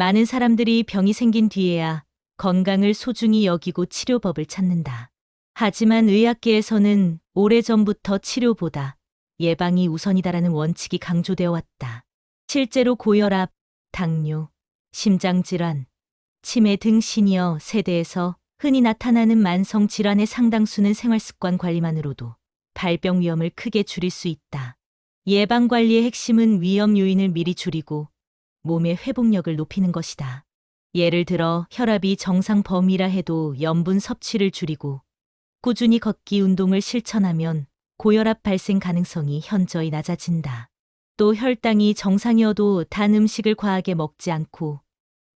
많은 사람들이 병이 생긴 뒤에야 건강을 소중히 여기고 치료법을 찾는다. 하지만 의학계에서는 오래전부터 치료보다 예방이 우선이다라는 원칙이 강조되어 왔다. 실제로 고혈압, 당뇨, 심장질환, 치매 등 시니어 세대에서 흔히 나타나는 만성 질환의 상당수는 생활습관 관리만으로도 발병 위험을 크게 줄일 수 있다. 예방 관리의 핵심은 위험 요인을 미리 줄이고 몸의 회복력을 높이는 것이다. 예를 들어 혈압이 정상 범위라 해도 염분 섭취를 줄이고 꾸준히 걷기 운동을 실천하면 고혈압 발생 가능성이 현저히 낮아진다. 또 혈당이 정상이어도 단 음식을 과하게 먹지 않고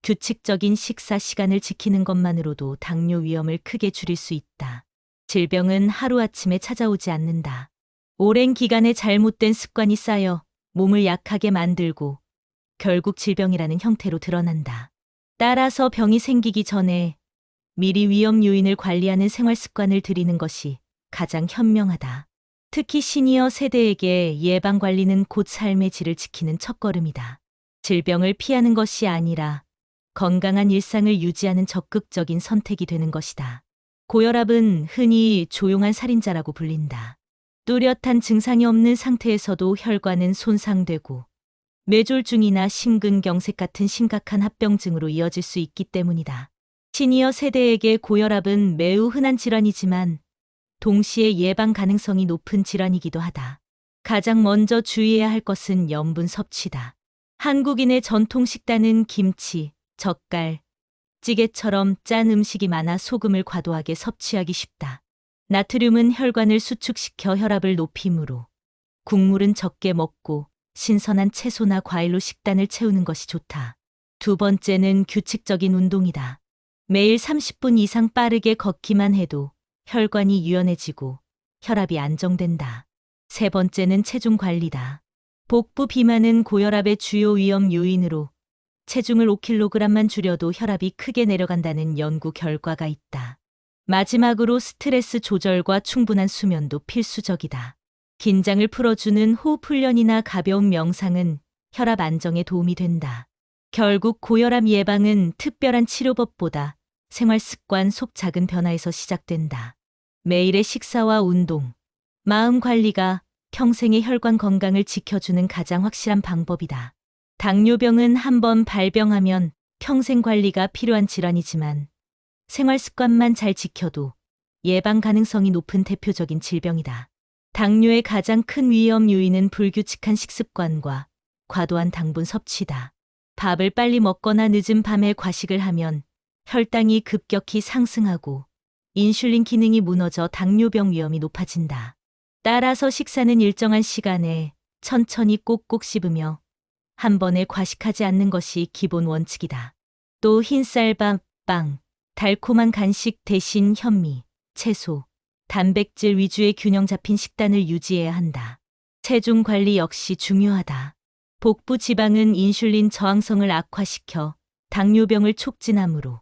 규칙적인 식사 시간을 지키는 것만으로도 당뇨 위험을 크게 줄일 수 있다. 질병은 하루아침에 찾아오지 않는다. 오랜 기간의 잘못된 습관이 쌓여 몸을 약하게 만들고 결국 질병이라는 형태로 드러난다. 따라서 병이 생기기 전에 미리 위험 요인을 관리하는 생활 습관을 들이는 것이 가장 현명하다. 특히 시니어 세대에게 예방 관리는 곧 삶의 질을 지키는 첫걸음이다. 질병을 피하는 것이 아니라 건강한 일상을 유지하는 적극적인 선택이 되는 것이다. 고혈압은 흔히 조용한 살인자라고 불린다. 뚜렷한 증상이 없는 상태에서도 혈관은 손상되고 뇌졸중이나 심근경색 같은 심각한 합병증으로 이어질 수 있기 때문이다. 시니어 세대에게 고혈압은 매우 흔한 질환이지만 동시에 예방 가능성이 높은 질환이기도 하다. 가장 먼저 주의해야 할 것은 염분 섭취다. 한국인의 전통 식단은 김치, 젓갈, 찌개처럼 짠 음식이 많아 소금을 과도하게 섭취하기 쉽다. 나트륨은 혈관을 수축시켜 혈압을 높이므로 국물은 적게 먹고 신선한 채소나 과일로 식단을 채우는 것이 좋다. 두 번째는 규칙적인 운동이다. 매일 30분 이상 빠르게 걷기만 해도 혈관이 유연해지고 혈압이 안정된다. 세 번째는 체중 관리다. 복부 비만은 고혈압의 주요 위험 요인으로 체중을 5kg만 줄여도 혈압이 크게 내려간다는 연구 결과가 있다. 마지막으로 스트레스 조절과 충분한 수면도 필수적이다. 긴장을 풀어주는 호흡 훈련이나 가벼운 명상은 혈압 안정에 도움이 된다. 결국 고혈압 예방은 특별한 치료법보다 생활 습관 속 작은 변화에서 시작된다. 매일의 식사와 운동, 마음 관리가 평생의 혈관 건강을 지켜주는 가장 확실한 방법이다. 당뇨병은 한번 발병하면 평생 관리가 필요한 질환이지만 생활 습관만 잘 지켜도 예방 가능성이 높은 대표적인 질병이다. 당뇨의 가장 큰 위험 요인은 불규칙한 식습관과 과도한 당분 섭취다. 밥을 빨리 먹거나 늦은 밤에 과식을 하면 혈당이 급격히 상승하고 인슐린 기능이 무너져 당뇨병 위험이 높아진다. 따라서 식사는 일정한 시간에 천천히 꼭꼭 씹으며 한 번에 과식하지 않는 것이 기본 원칙이다. 또 흰쌀밥, 빵, 달콤한 간식 대신 현미, 채소, 단백질 위주의 균형 잡힌 식단을 유지해야 한다. 체중 관리 역시 중요하다. 복부 지방은 인슐린 저항성을 악화시켜 당뇨병을 촉진하므로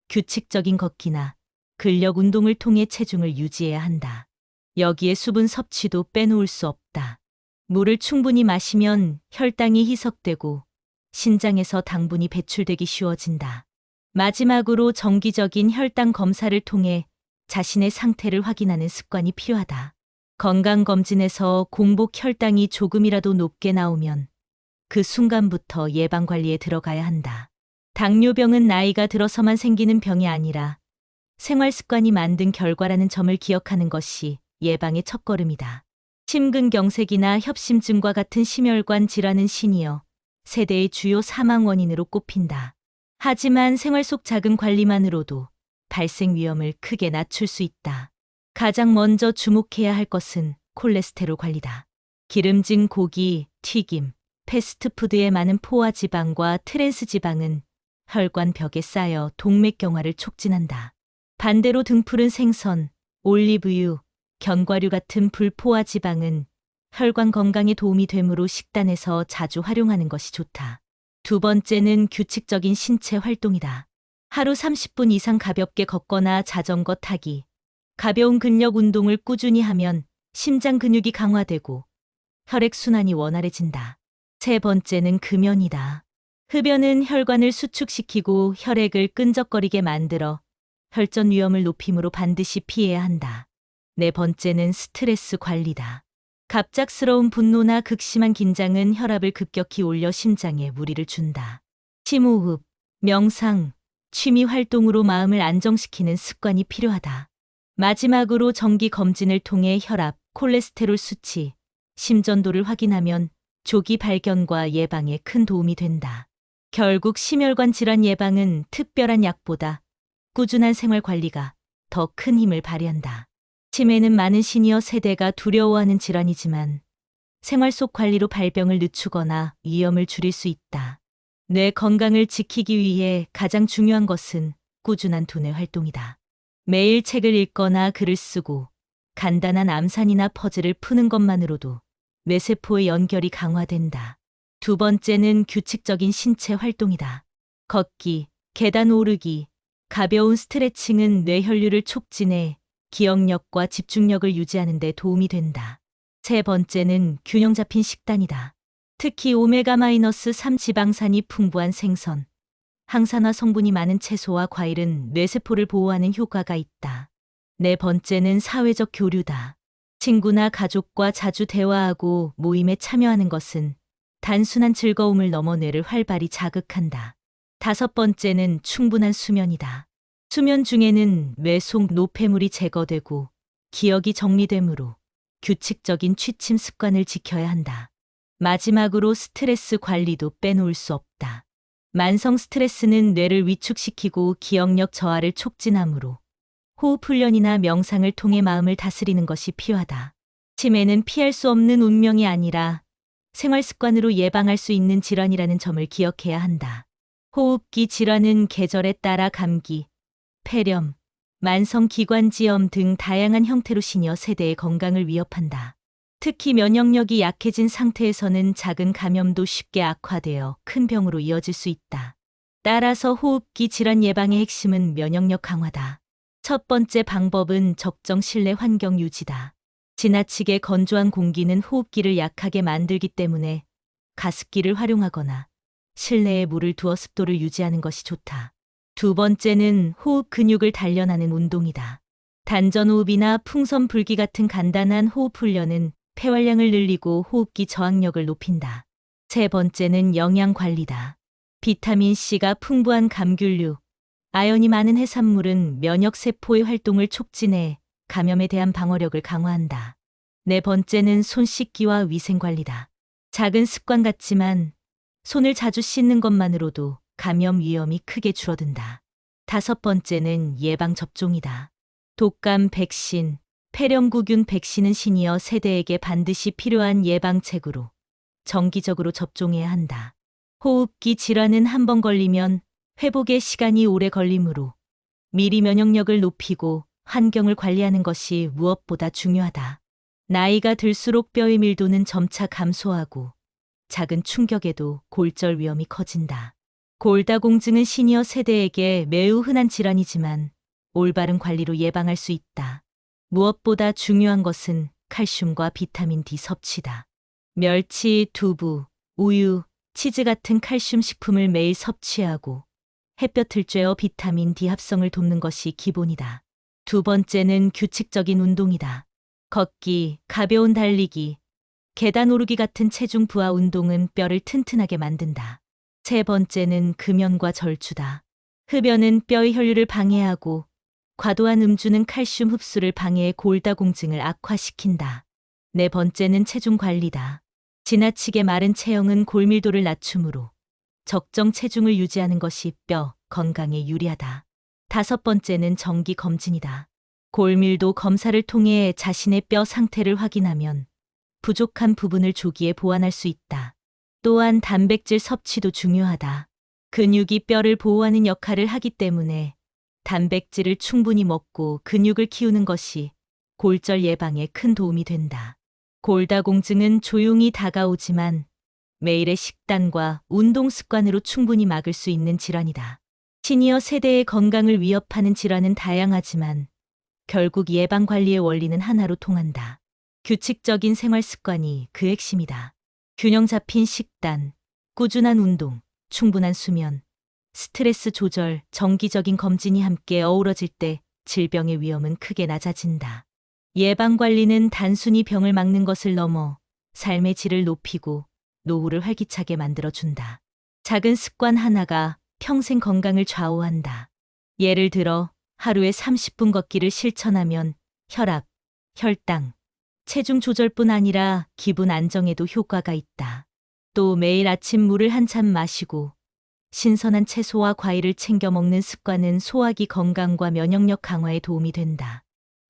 규칙적인 걷기나 근력 운동을 통해 체중을 유지해야 한다. 여기에 수분 섭취도 빼놓을 수 없다. 물을 충분히 마시면 혈당이 희석되고 신장에서 당분이 배출되기 쉬워진다. 마지막으로 정기적인 혈당 검사를 통해 자신의 상태를 확인하는 습관이 필요하다. 건강검진에서 공복 혈당이 조금이라도 높게 나오면 그 순간부터 예방관리에 들어가야 한다. 당뇨병은 나이가 들어서만 생기는 병이 아니라 생활 습관이 만든 결과라는 점을 기억하는 것이 예방의 첫걸음이다. 심근경색이나 협심증과 같은 심혈관 질환은 시니어 세대의 주요 사망 원인으로 꼽힌다. 하지만 생활 속 작은 관리만으로도 발생 위험을 크게 낮출 수 있다. 가장 먼저 주목해야 할 것은 콜레스테롤 관리다. 기름진 고기, 튀김, 패스트푸드의 많은 포화 지방과 트랜스 지방은 혈관 벽에 쌓여 동맥경화를 촉진한다. 반대로 등푸른 생선, 올리브유, 견과류 같은 불포화 지방은 혈관 건강에 도움이 되므로 식단에서 자주 활용하는 것이 좋다. 두 번째는 규칙적인 신체 활동이다. 하루 30분 이상 가볍게 걷거나 자전거 타기, 가벼운 근력 운동을 꾸준히 하면 심장 근육이 강화되고 혈액순환이 원활해진다. 세 번째는 금연이다. 흡연은 혈관을 수축시키고 혈액을 끈적거리게 만들어 혈전 위험을 높이므로 반드시 피해야 한다. 네 번째는 스트레스 관리다. 갑작스러운 분노나 극심한 긴장은 혈압을 급격히 올려 심장에 무리를 준다. 심호흡, 명상, 취미 활동으로 마음을 안정시키는 습관이 필요하다. 마지막으로 정기 검진을 통해 혈압, 콜레스테롤 수치, 심전도를 확인하면 조기 발견과 예방에 큰 도움이 된다. 결국 심혈관 질환 예방은 특별한 약보다 꾸준한 생활 관리가 더 큰 힘을 발휘한다. 치매는 많은 시니어 세대가 두려워하는 질환이지만 생활 속 관리로 발병을 늦추거나 위험을 줄일 수 있다. 뇌 건강을 지키기 위해 가장 중요한 것은 꾸준한 두뇌 활동이다. 매일 책을 읽거나 글을 쓰고 간단한 암산이나 퍼즐을 푸는 것만으로도 뇌세포의 연결이 강화된다. 두 번째는 규칙적인 신체 활동이다. 걷기, 계단 오르기, 가벼운 스트레칭은 뇌 혈류를 촉진해 기억력과 집중력을 유지하는 데 도움이 된다. 세 번째는 균형 잡힌 식단이다. 특히 오메가-3 지방산이 풍부한 생선, 항산화 성분이 많은 채소와 과일은 뇌세포를 보호하는 효과가 있다. 네 번째는 사회적 교류다. 친구나 가족과 자주 대화하고 모임에 참여하는 것은 단순한 즐거움을 넘어 뇌를 활발히 자극한다. 다섯 번째는 충분한 수면이다. 수면 중에는 뇌 속 노폐물이 제거되고 기억이 정리되므로 규칙적인 취침 습관을 지켜야 한다. 마지막으로 스트레스 관리도 빼놓을 수 없다. 만성 스트레스는 뇌를 위축시키고 기억력 저하를 촉진하므로 호흡 훈련이나 명상을 통해 마음을 다스리는 것이 필요하다. 치매는 피할 수 없는 운명이 아니라 생활 습관으로 예방할 수 있는 질환이라는 점을 기억해야 한다. 호흡기 질환은 계절에 따라 감기, 폐렴, 만성기관지염 등 다양한 형태로 시니어 세대의 건강을 위협한다. 특히 면역력이 약해진 상태에서는 작은 감염도 쉽게 악화되어 큰 병으로 이어질 수 있다. 따라서 호흡기 질환 예방의 핵심은 면역력 강화다. 첫 번째 방법은 적정 실내 환경 유지다. 지나치게 건조한 공기는 호흡기를 약하게 만들기 때문에 가습기를 활용하거나 실내에 물을 두어 습도를 유지하는 것이 좋다. 두 번째는 호흡 근육을 단련하는 운동이다. 단전호흡이나 풍선 불기 같은 간단한 호흡 훈련은 폐활량을 늘리고 호흡기 저항력을 높인다. 세 번째는 영양 관리다. 비타민C가 풍부한 감귤류, 아연이 많은 해산물은 면역세포의 활동을 촉진해 감염에 대한 방어력을 강화한다. 네 번째는 손 씻기와 위생 관리다. 작은 습관 같지만 손을 자주 씻는 것만으로도 감염 위험이 크게 줄어든다. 다섯 번째는 예방접종이다. 독감 백신, 폐렴구균 백신은 시니어 세대에게 반드시 필요한 예방책으로 정기적으로 접종해야 한다. 호흡기 질환은 한 번 걸리면 회복의 시간이 오래 걸리므로 미리 면역력을 높이고 환경을 관리하는 것이 무엇보다 중요하다. 나이가 들수록 뼈의 밀도는 점차 감소하고 작은 충격에도 골절 위험이 커진다. 골다공증은 시니어 세대에게 매우 흔한 질환이지만 올바른 관리로 예방할 수 있다. 무엇보다 중요한 것은 칼슘과 비타민 D 섭취다. 멸치, 두부, 우유, 치즈 같은 칼슘 식품을 매일 섭취하고 햇볕을 쬐어 비타민 D 합성을 돕는 것이 기본이다. 두 번째는 규칙적인 운동이다. 걷기, 가벼운 달리기, 계단 오르기 같은 체중 부하 운동은 뼈를 튼튼하게 만든다. 세 번째는 금연과 절주다. 흡연은 뼈의 혈류를 방해하고 과도한 음주는 칼슘 흡수를 방해해 골다공증을 악화시킨다. 네 번째는 체중 관리다. 지나치게 마른 체형은 골밀도를 낮추므로 적정 체중을 유지하는 것이 뼈 건강에 유리하다. 다섯 번째는 정기 검진이다. 골밀도 검사를 통해 자신의 뼈 상태를 확인하면 부족한 부분을 조기에 보완할 수 있다. 또한 단백질 섭취도 중요하다. 근육이 뼈를 보호하는 역할을 하기 때문에 단백질을 충분히 먹고 근육을 키우는 것이 골절 예방에 큰 도움이 된다. 골다공증은 조용히 다가오지만 매일의 식단과 운동 습관으로 충분히 막을 수 있는 질환이다. 시니어 세대의 건강을 위협하는 질환은 다양하지만 결국 예방 관리의 원리는 하나로 통한다. 규칙적인 생활 습관이 그 핵심이다. 균형 잡힌 식단, 꾸준한 운동, 충분한 수면, 스트레스 조절, 정기적인 검진이 함께 어우러질 때 질병의 위험은 크게 낮아진다. 예방관리는 단순히 병을 막는 것을 넘어 삶의 질을 높이고 노후를 활기차게 만들어준다. 작은 습관 하나가 평생 건강을 좌우한다. 예를 들어 하루에 30분 걷기를 실천하면 혈압, 혈당, 체중 조절뿐 아니라 기분 안정에도 효과가 있다. 또 매일 아침 물을 한 잔 마시고 신선한 채소와 과일을 챙겨 먹는 습관은 소화기 건강과 면역력 강화에 도움이 된다.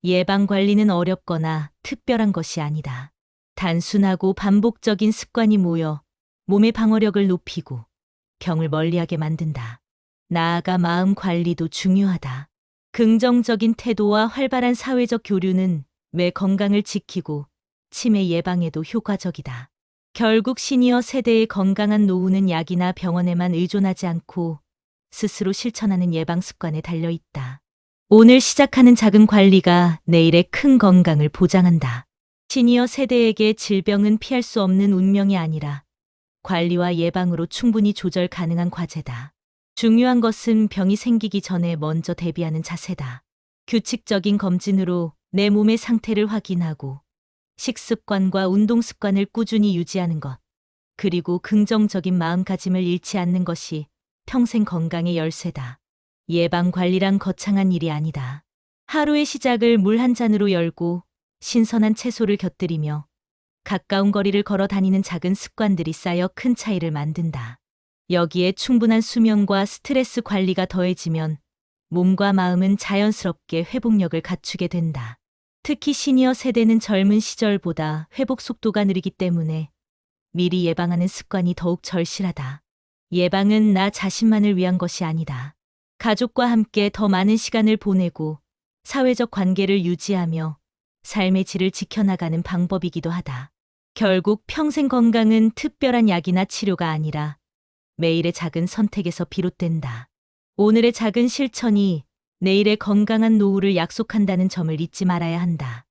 예방 관리는 어렵거나 특별한 것이 아니다. 단순하고 반복적인 습관이 모여 몸의 방어력을 높이고 병을 멀리하게 만든다. 나아가 마음 관리도 중요하다. 긍정적인 태도와 활발한 사회적 교류는 뇌 건강을 지키고 치매 예방에도 효과적이다. 결국 시니어 세대의 건강한 노후는 약이나 병원에만 의존하지 않고 스스로 실천하는 예방 습관에 달려 있다. 오늘 시작하는 작은 관리가 내일의 큰 건강을 보장한다. 시니어 세대에게 질병은 피할 수 없는 운명이 아니라 관리와 예방으로 충분히 조절 가능한 과제다. 중요한 것은 병이 생기기 전에 먼저 대비하는 자세다. 규칙적인 검진으로 내 몸의 상태를 확인하고 식습관과 운동 습관을 꾸준히 유지하는 것, 그리고 긍정적인 마음가짐을 잃지 않는 것이 평생 건강의 열쇠다. 예방 관리란 거창한 일이 아니다. 하루의 시작을 물 한 잔으로 열고 신선한 채소를 곁들이며 가까운 거리를 걸어 다니는 작은 습관들이 쌓여 큰 차이를 만든다. 여기에 충분한 수면과 스트레스 관리가 더해지면 몸과 마음은 자연스럽게 회복력을 갖추게 된다. 특히 시니어 세대는 젊은 시절보다 회복 속도가 느리기 때문에 미리 예방하는 습관이 더욱 절실하다. 예방은 나 자신만을 위한 것이 아니다. 가족과 함께 더 많은 시간을 보내고 사회적 관계를 유지하며 삶의 질을 지켜나가는 방법이기도 하다. 결국 평생 건강은 특별한 약이나 치료가 아니라 매일의 작은 선택에서 비롯된다. 오늘의 작은 실천이 내일의 건강한 노후를 약속한다는 점을 잊지 말아야 한다.